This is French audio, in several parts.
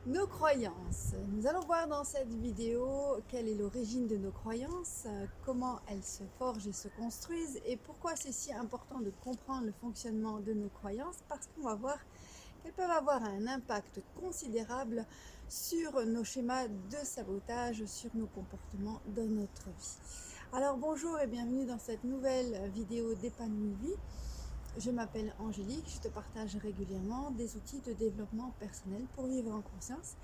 Nos croyances. Nous allons voir dans cette vidéo quelle est l'origine de nos croyances, comment elles se forgent et se construisent et pourquoi c'est si important de comprendre le fonctionnement de nos croyances, parce qu'on va voir qu'elles peuvent avoir un impact considérable sur nos schémas de sabotage, sur nos comportements dans notre vie. Alors bonjour et bienvenue dans cette nouvelle vidéo d'Épanouie Vie. Je m'appelle Angélique, je te partage régulièrement des outils de développement personnel pour vivre en conscience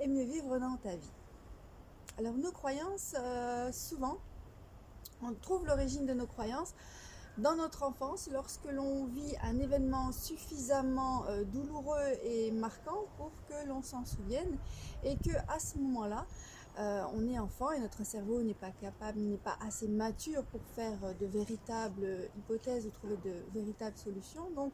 et mieux vivre dans ta vie. Alors nos croyances, souvent, on trouve l'origine de nos croyances dans notre enfance, lorsque l'on vit un événement suffisamment douloureux et marquant pour que l'on s'en souvienne et que à ce moment-là, on est enfant et notre cerveau n'est pas capable, n'est pas assez mature pour faire de véritables hypothèses ou trouver de véritables solutions. Donc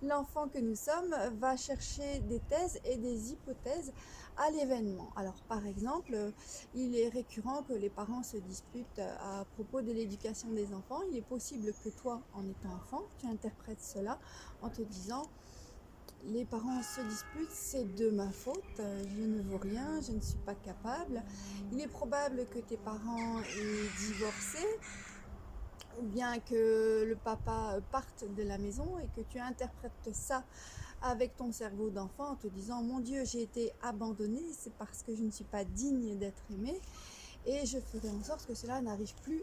l'enfant que nous sommes va chercher des thèses et des hypothèses à l'événement. Alors par exemple, il est récurrent que les parents se disputent à propos de l'éducation des enfants. Il est possible que toi, en étant enfant, tu interprètes cela en te disant: les parents se disputent, c'est de ma faute, je ne vaux rien, je ne suis pas capable. Il est probable que tes parents aient divorcé, ou bien que le papa parte de la maison et que tu interprètes ça avec ton cerveau d'enfant en te disant: mon Dieu, j'ai été abandonnée, c'est parce que je ne suis pas digne d'être aimée et je ferai en sorte que cela n'arrive plus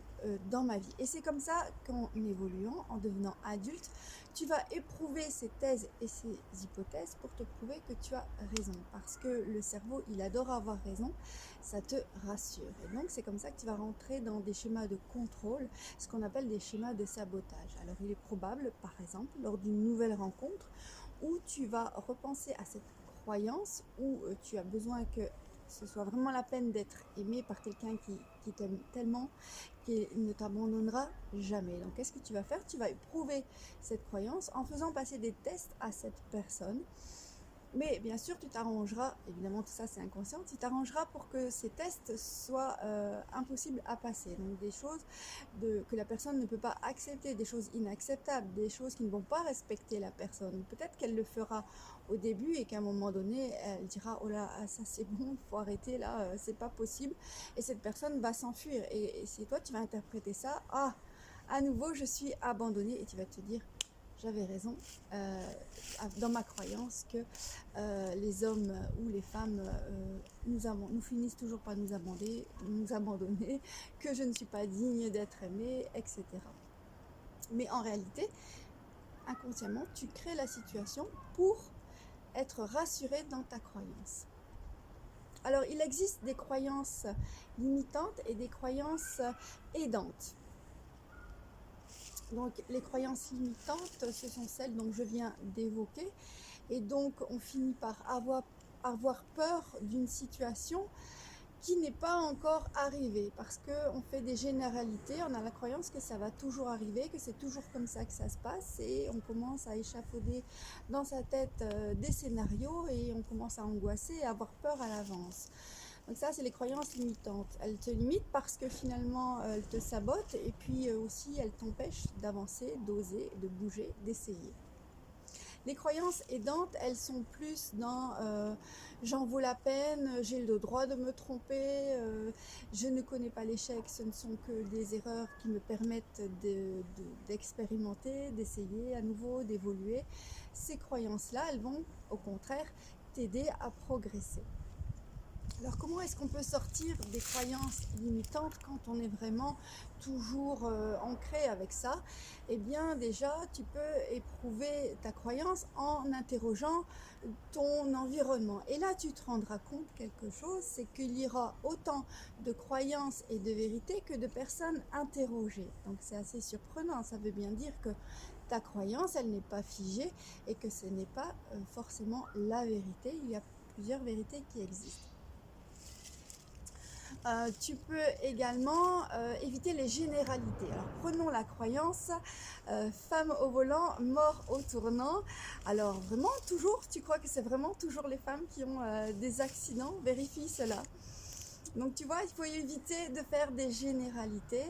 dans ma vie. Et c'est comme ça qu'en évoluant, en devenant adulte, tu vas éprouver ces thèses et ces hypothèses pour te prouver que tu as raison. Parce que le cerveau, il adore avoir raison, ça te rassure. Et donc c'est comme ça que tu vas rentrer dans des schémas de contrôle, ce qu'on appelle des schémas de sabotage. Alors il est probable, par exemple, lors d'une nouvelle rencontre, où tu vas repenser à cette croyance, où tu as besoin que ce soit vraiment la peine d'être aimé par quelqu'un qui t'aime tellement qu'il ne t'abandonnera jamais. Donc qu'est-ce que tu vas faire? Tu vas éprouver cette croyance en faisant passer des tests à cette personne. Mais bien sûr, tu t'arrangeras, évidemment tout ça c'est inconscient, tu t'arrangeras pour que ces tests soient impossibles à passer. Donc des choses que la personne ne peut pas accepter, des choses inacceptables, des choses qui ne vont pas respecter la personne. Peut-être qu'elle le fera au début et qu'à un moment donné, elle dira: oh là, ça c'est bon, il faut arrêter là, c'est pas possible. Et cette personne va s'enfuir. Et si toi tu vas interpréter ça: ah, à nouveau je suis abandonnée, et tu vas te dire: j'avais raison dans ma croyance que les hommes ou les femmes nous finissent toujours par nous abandonner, que je ne suis pas digne d'être aimée, etc. Mais en réalité, inconsciemment, tu crées la situation pour être rassuré dans ta croyance. Alors, il existe des croyances limitantes et des croyances aidantes. Donc les croyances limitantes, ce sont celles dont je viens d'évoquer, et donc on finit par avoir peur d'une situation qui n'est pas encore arrivée, parce qu'on fait des généralités, on a la croyance que ça va toujours arriver, que c'est toujours comme ça que ça se passe, et on commence à échafauder dans sa tête des scénarios, et on commence à angoisser et à avoir peur à l'avance. Donc ça, c'est les croyances limitantes. Elles te limitent parce que finalement, elles te sabotent, et puis aussi, elles t'empêchent d'avancer, d'oser, de bouger, d'essayer. Les croyances aidantes, elles sont plus dans j'en vaux la peine, j'ai le droit de me tromper, je ne connais pas l'échec, ce ne sont que des erreurs qui me permettent d'expérimenter, d'essayer à nouveau, d'évoluer. Ces croyances-là, elles vont au contraire t'aider à progresser. Alors comment est-ce qu'on peut sortir des croyances limitantes quand on est vraiment toujours ancré avec ça? Eh bien déjà, tu peux éprouver ta croyance en interrogeant ton environnement. Et là, tu te rendras compte quelque chose, c'est qu'il y aura autant de croyances et de vérités que de personnes interrogées. Donc c'est assez surprenant, ça veut bien dire que ta croyance, elle n'est pas figée et que ce n'est pas forcément la vérité. Il y a plusieurs vérités qui existent. Tu peux également éviter les généralités. Alors prenons la croyance femme au volant, mort au tournant. Alors vraiment, toujours, tu crois que c'est vraiment toujours les femmes qui ont des accidents? Vérifie cela. Donc tu vois, il faut éviter de faire des généralités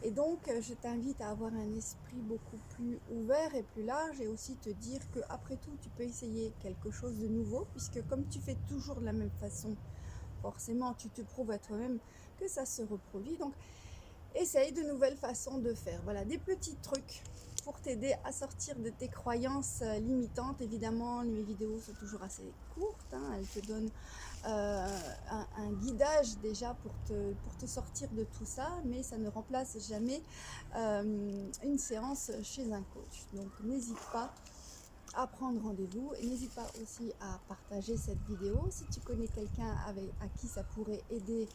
et donc je t'invite à avoir un esprit beaucoup plus ouvert et plus large et aussi te dire que après tout tu peux essayer quelque chose de nouveau puisque comme tu fais toujours de la même façon, forcément tu te prouves à toi-même que ça se reproduit. Donc essaye de nouvelles façons de faire. Voilà, des petits trucs pour t'aider à sortir de tes croyances limitantes. Évidemment, mes vidéos sont toujours assez courtes, hein. Elles te donnent un guidage déjà pour te sortir de tout ça, mais ça ne remplace jamais une séance chez un coach. Donc n'hésite pas à prendre rendez-vous et n'hésite pas aussi à partager cette vidéo. Si tu connais quelqu'un à qui ça pourrait aider,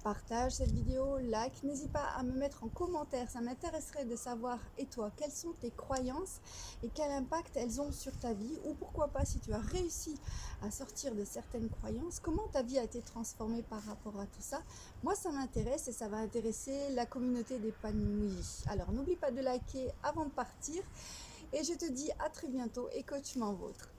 partage cette vidéo, like. N'hésite pas à me mettre en commentaire, ça m'intéresserait de savoir, et toi, quelles sont tes croyances et quel impact elles ont sur ta vie, ou pourquoi pas si tu as réussi à sortir de certaines croyances, comment ta vie a été transformée par rapport à tout ça. Moi ça m'intéresse et ça va intéresser la communauté d'épanouis. Alors n'oublie pas de liker avant de partir et je te dis à très bientôt et coach m'en vôtre.